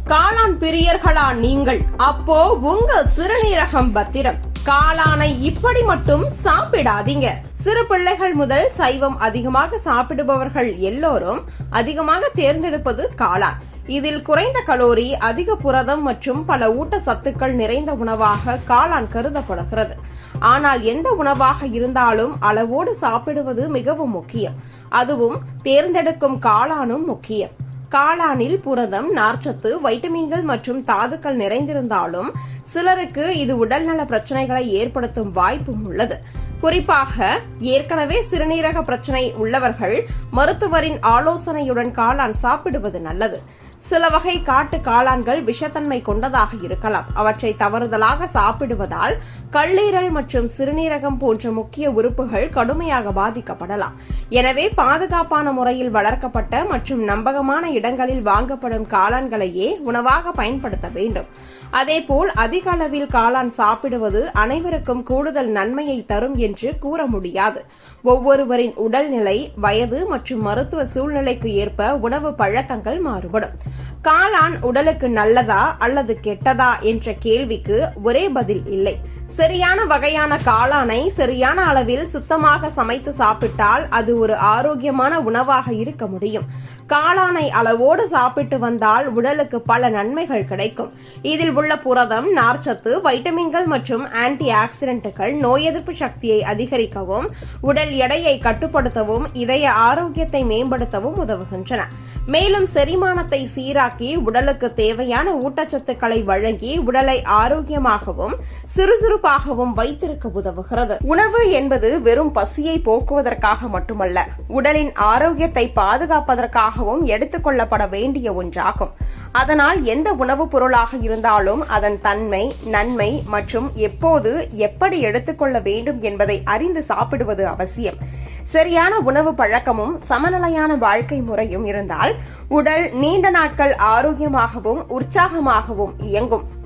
காளான் பிரியர்களா நீங்கள்? அப்போ உங்க சிறுநீரகம் பத்திரம். காளானை இப்படி மட்டும் சாப்பிடாதீங்க. சிறு பிள்ளைகள் முதல் சைவம் அதிகமாக சாப்பிடுபவர்கள் எல்லோரும் அதிகமாக தேர்ந்தெடுப்பது காளான். இதில் குறைந்த கலோரி, அதிக புரதம் மற்றும் பல ஊட்டச்சத்துக்கள் நிறைந்த உணவாக காளான் கருதப்படுகிறது. ஆனால் எந்த உணவாக இருந்தாலும் அளவோடு சாப்பிடுவது மிகவும் முக்கியம். அதுவும் தேர்ந்தெடுக்கும் காளானும் முக்கியம். காளானில் புரதம், நார்ச்சத்து, வைட்டமின்கள் மற்றும் தாதுக்கள் நிறைந்திருந்தாலும் சிலருக்கு இது உடல்நல பிரச்சனைகளை ஏற்படுத்தும் வாய்ப்பும் உள்ளது. குறிப்பாக ஏற்கனவே சிறுநீரக பிரச்சனை உள்ளவர்கள் மருத்துவரின் ஆலோசனையுடன் காளான் சாப்பிடுவது நல்லது. சில வகை காட்டு காளான்கள் விஷத்தன்மை கொண்டதாக இருக்கலாம். அவற்றை தவறுதலாக சாப்பிடுவதால் கல்லீரல் மற்றும் சிறுநீரகம் போன்ற முக்கிய உறுப்புகள் கடுமையாக பாதிக்கப்படலாம். எனவே பாதுகாப்பான முறையில் வளர்க்கப்பட்ட மற்றும் நம்பகமான இடங்களில் வாங்கப்படும் காளான்களையே உணவாக பயன்படுத்த வேண்டும். அதேபோல் அதிக அளவில் காளான் சாப்பிடுவது அனைவருக்கும் கூடுதல் நன்மையை தரும் என்று கூற முடியாது. ஒவ்வொருவரின் உடல்நிலை, வயது மற்றும் மருத்துவ சூழ்நிலைக்கு ஏற்ப உணவு பழக்கங்கள் மாறுபடும். காளான் உடலுக்கு நல்லதா அல்லது கெட்டதா என்ற கேள்விக்கு ஒரே பதில் இல்லை. சரியான வகையான காளானை சரியான அளவில் சுத்தமாக சமைத்து சாப்பிட்டால் அது ஒரு ஆரோக்கியமான உணவாக இருக்க முடியும். காளானை அளவோடு சாப்பிட்டு வந்தால் உடலுக்கு பல நன்மைகள் கிடைக்கும். இதில் உள்ள புரதம், நார்ச்சத்து, வைட்டமின்கள் மற்றும் ஆன்டி ஆக்சிடென்ட்கள் நோய் எதிர்ப்பு சக்தியை அதிகரிக்கவும், உடல் எடையை கட்டுப்படுத்தவும், இதய ஆரோக்கியத்தை மேம்படுத்தவும் உதவுகின்றன. மேலும் செரிமானத்தை சீராக்கி உடலுக்கு தேவையான ஊட்டச்சத்துக்களை வழங்கி உடலை ஆரோக்கியமாகவும் சுறுசுறுப்பாகவும் வைத்திருக்க உதவுகிறது. உணவு என்பது வெறும் பசியை போக்குவதற்காக மட்டுமல்ல, உடலின் ஆரோக்கியத்தை பாதுகாப்பதற்காகவும் எடுத்துக் கொள்ளப்பட வேண்டிய ஒன்றாகும். அதனால் எந்த உணவுப் பொருளாக இருந்தாலும் அதன் தன்மை, நன்மை மற்றும் எப்போது எப்படி எடுத்துக்கொள்ள வேண்டும் என்பதை அறிந்து சாப்பிடுவது அவசியம். சரியான உணவு பழக்கமும் சமநிலையான வாழ்க்கை முறையும் இருந்தால் உடல் நீண்ட நாட்கள் ஆரோக்கியமாகவும் உற்சாகமாகவும் இயங்கும்.